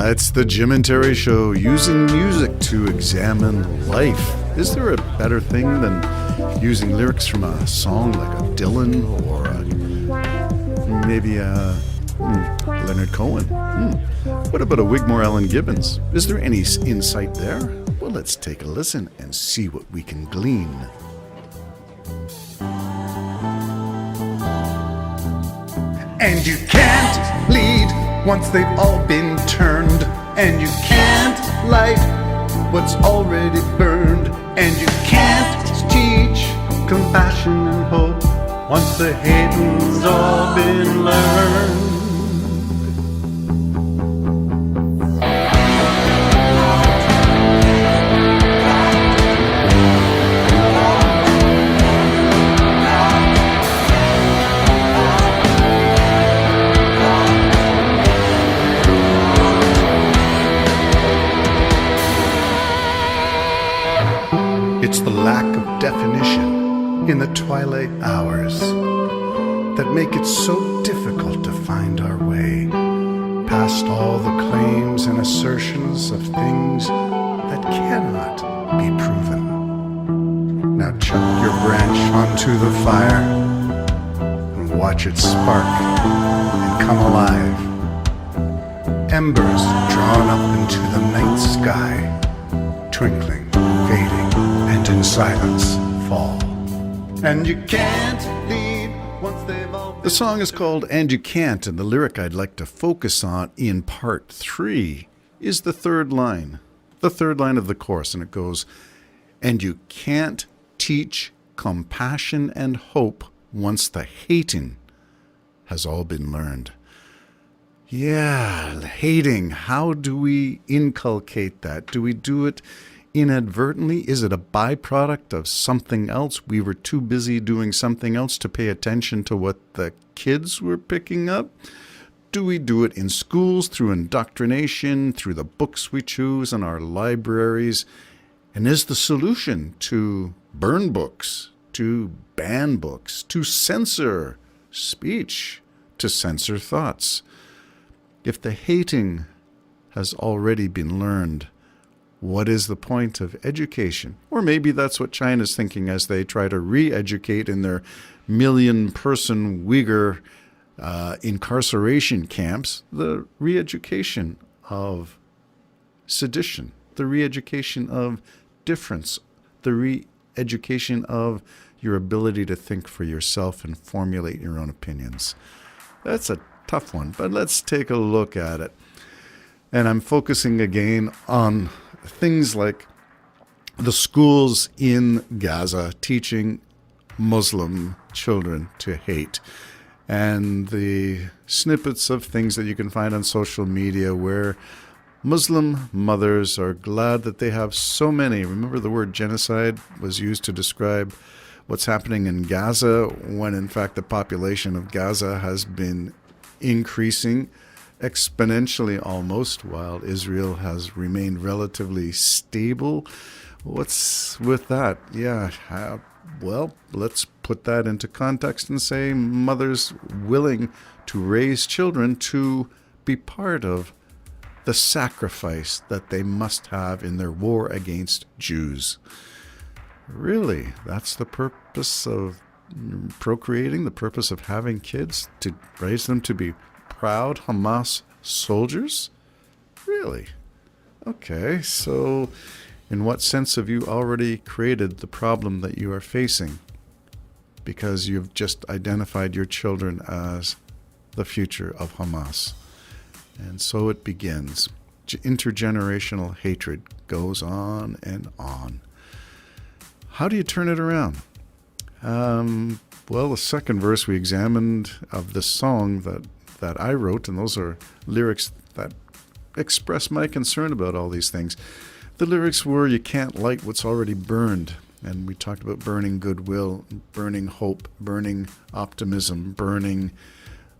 It's the Jim and Terry Show, using music to examine life. Is there a better thing than using lyrics from a song like a Dylan or maybe a Leonard Cohen? What about a Wigmore Allen Gibbons? Is there any insight there? Well, let's take a listen and see what we can glean. And you can't lead once they've all been turned. And you can't light what's already burned. And you can't teach compassion and hope once the hating's all been learned. It's the lack of definition in the twilight hours that make it so difficult to find our way past all the claims and assertions of things that cannot be proven. Now chuck your branch onto the fire and watch it spark and come alive. Embers drawn up into the night sky, twinkling, fading, and in silence fall. And you can't leave once they've all been. The song is called And You Can't, and the lyric I'd like to focus on in part 3 is the third line of the chorus, and it goes, and you can't teach compassion and hope once the hating has all been learned. Yeah, hating. How do we inculcate that? Do we do it inadvertently? Is it a byproduct of something else? We were too busy doing something else to pay attention to what the kids were picking up? Do we do it in schools through indoctrination, through the books we choose in our libraries? And is the solution to burn books, to ban books, to censor speech, to censor thoughts? If the hating has already been learned, what is the point of education? Or maybe that's what China's thinking as they try to re-educate in their million-person Uyghur incarceration camps, the re-education of sedition, the re-education of difference, the re-education of your ability to think for yourself and formulate your own opinions. That's a tough one, but let's take a look at it. And I'm focusing again on things like the schools in Gaza teaching Muslim children to hate, and the snippets of things that you can find on social media where Muslim mothers are glad that they have so many. Remember, the word genocide was used to describe what's happening in Gaza, when in fact the population of Gaza has been increasing exponentially almost, while Israel has remained relatively stable. What's with that? Yeah, well, let's put that into context and say mothers willing to raise children to be part of the sacrifice that they must have in their war against Jews. Really, that's the purpose of procreating, the purpose of having kids, to raise them to be proud Hamas soldiers? Really? Okay, so in what sense have you already created the problem that you are facing? Because you've just identified your children as the future of Hamas. And so it begins. Intergenerational hatred goes on and on. How do you turn it around? Well, the second verse we examined of the song that I wrote, and those are lyrics that express my concern about all these things. The lyrics were, you can't light what's already burned. And we talked about burning goodwill, burning hope, burning optimism, burning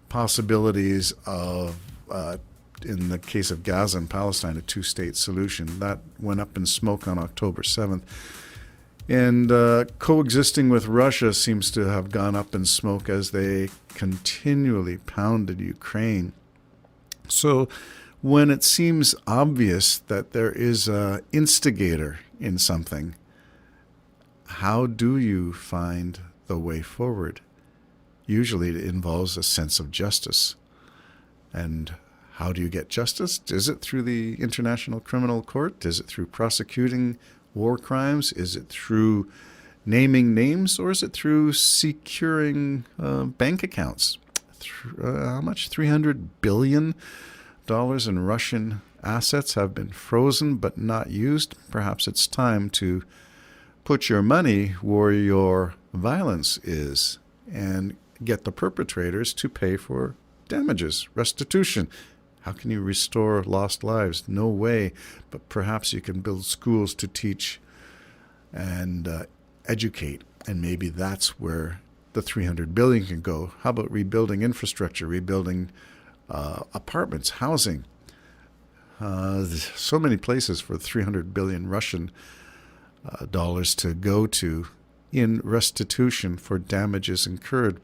possibilities of, in the case of Gaza and Palestine, a two-state solution. That went up in smoke on October 7th. And coexisting with Russia seems to have gone up in smoke as they continually pounded Ukraine. So when it seems obvious that there is an instigator in something, how do you find the way forward? Usually it involves a sense of justice. And how do you get justice? Is it through the International Criminal Court? Is it through prosecuting war crimes? Is it through naming names? Or is it through securing bank accounts? How much? $300 billion in Russian assets have been frozen but not used. Perhaps it's time to put your money where your violence is and get the perpetrators to pay for damages, restitution. How can you restore lost lives? No way. But perhaps you can build schools to teach and educate. And maybe that's where the $300 billion can go. How about rebuilding infrastructure, rebuilding apartments, housing? There's so many places for $300 billion Russian dollars to go to in restitution for damages incurred.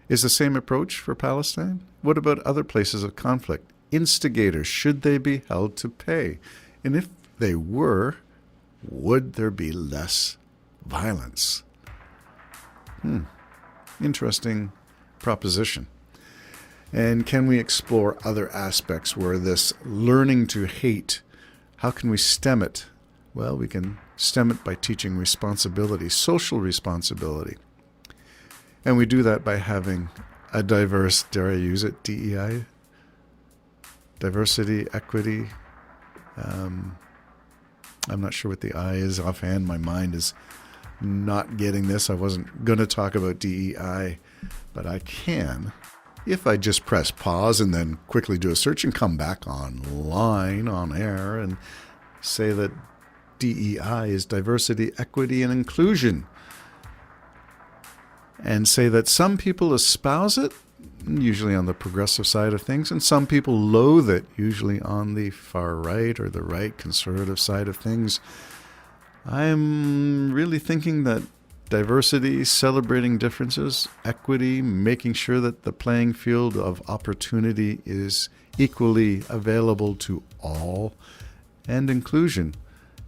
Is the same approach for Palestine? What about other places of conflict? Instigators, should they be held to pay? And if they were, would there be less violence? Interesting proposition. And can we explore other aspects where this learning to hate, how can we stem it? Well, we can stem it by teaching responsibility, social responsibility. And we do that by having a diverse, dare I use it, DEI, diversity, equity. I'm not sure what the I is offhand. My mind is not getting this. I wasn't going to talk about DEI, but I can. If I just press pause and then quickly do a search and come back online, on air, and say that DEI is diversity, equity, and inclusion, and say that some people espouse it, usually on the progressive side of things, and some people loathe it, usually on the far right or the right conservative side of things, I'm really thinking that diversity, celebrating differences, equity, making sure that the playing field of opportunity is equally available to all, and inclusion,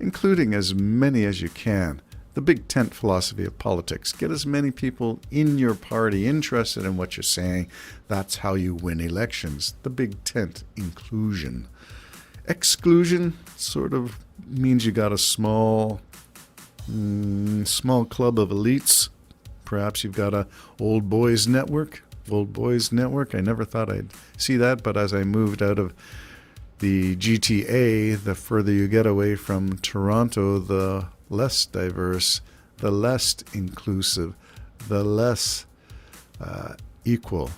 including as many as you can. The big tent philosophy of politics. Get as many people in your party interested in what you're saying. That's how you win elections. The big tent, inclusion. Exclusion sort of means you got a small club of elites. Perhaps you've got a old boys network. Old boys network. I never thought I'd see that, but as I moved out of the GTA, the further you get away from Toronto, the less diverse, the less inclusive, the less equal.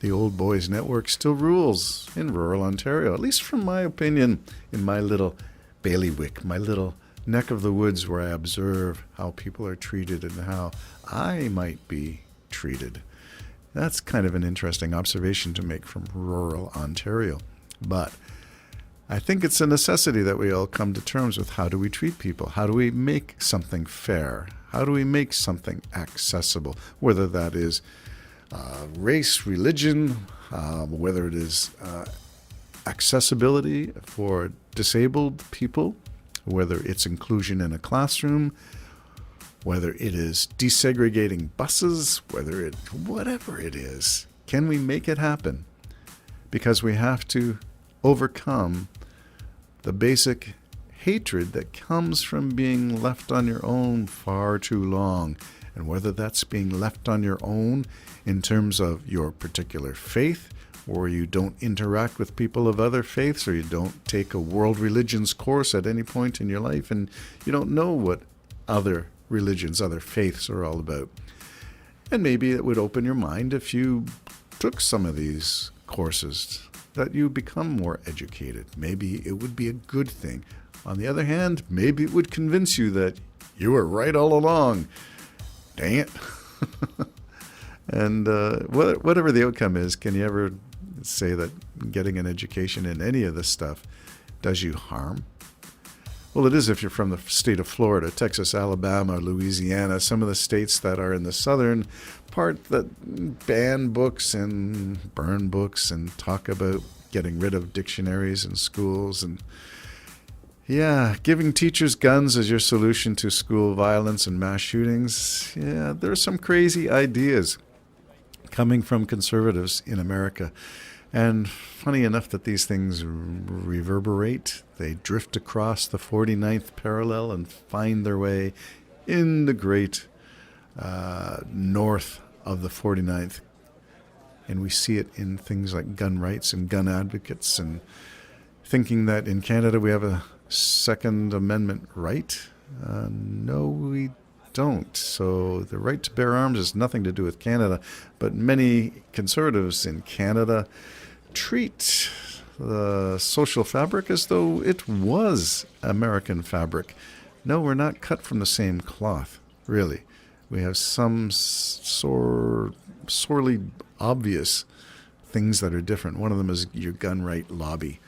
The old boys network still rules in rural Ontario, at least from my opinion, in my little bailiwick, my little neck of the woods where I observe how people are treated and how I might be treated. That's kind of an interesting observation to make from rural Ontario. But I think it's a necessity that we all come to terms with how do we treat people? How do we make something fair? How do we make something accessible? Whether that is race, religion, whether it is accessibility for disabled people, whether it's inclusion in a classroom, whether it is desegregating buses, whatever it is. Can we make it happen? Because we have to overcome the basic hatred that comes from being left on your own far too long. And whether that's being left on your own in terms of your particular faith, or you don't interact with people of other faiths, or you don't take a world religions course at any point in your life, and you don't know what other religions, other faiths are all about. And maybe it would open your mind if you took some of these courses, that you become more educated. Maybe it would be a good thing. On the other hand, maybe it would convince you that you were right all along. Dang it. And whatever the outcome is, can you ever say that getting an education in any of this stuff does you harm? Well, it is if you're from the state of Florida, Texas, Alabama, Louisiana, some of the states that are in the southern part that ban books and burn books and talk about getting rid of dictionaries in schools, and yeah, giving teachers guns as your solution to school violence and mass shootings. Yeah, there are some crazy ideas coming from conservatives in America. And funny enough that these things reverberate. They drift across the 49th parallel and find their way in the great north of the 49th. And we see it in things like gun rights and gun advocates, and thinking that in Canada we have a Second Amendment right. No, we don't. So the right to bear arms has nothing to do with Canada, but many conservatives in Canada treat the social fabric as though it was American fabric. No, we're not cut from the same cloth, really. We have some sorely obvious things that are different. One of them is your gun right lobby.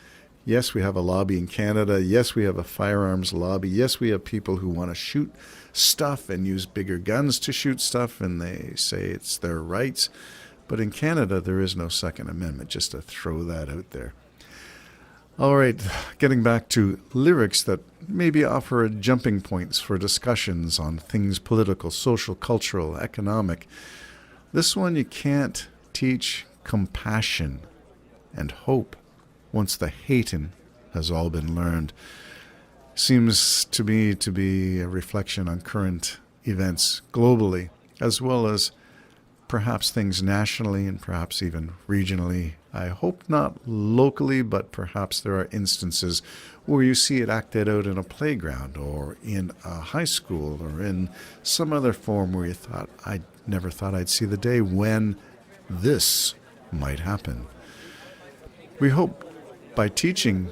Yes, we have a lobby in Canada. Yes, we have a firearms lobby. Yes, we have people who want to shoot stuff and use bigger guns to shoot stuff, and they say it's their rights. But in Canada, there is no Second Amendment, just to throw that out there. All right, getting back to lyrics that maybe offer jumping points for discussions on things political, social, cultural, economic. This one, you can't teach compassion and hope once the hating has all been learned. Seems to me to be a reflection on current events globally, as well as perhaps things nationally and perhaps even regionally. I hope not locally, but perhaps there are instances where you see it acted out in a playground or in a high school or in some other form where you thought, I never thought I'd see the day when this might happen. We hope by teaching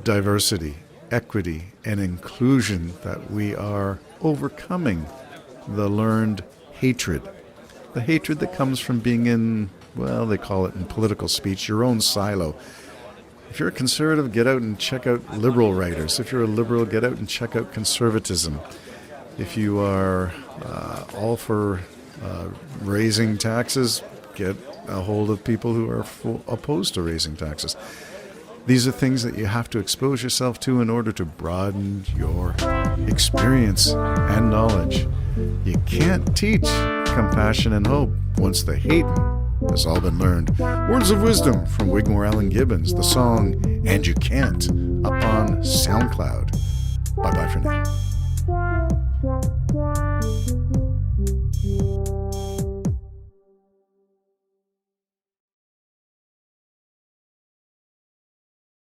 diversity, equity, and inclusion that we are overcoming the learned hatred. The hatred that comes from being in, well, they call it in political speech, your own silo. If you're a conservative, get out and check out liberal writers. If you're a liberal, get out and check out conservatism. If you are all for raising taxes, get a hold of people who are opposed to raising taxes. These are things that you have to expose yourself to in order to broaden your experience and knowledge. You can't teach compassion and hope once the hate has all been learned. Words of wisdom from Wigmore Allen Gibbons, the song And You Can't, up on SoundCloud. Bye-bye for now.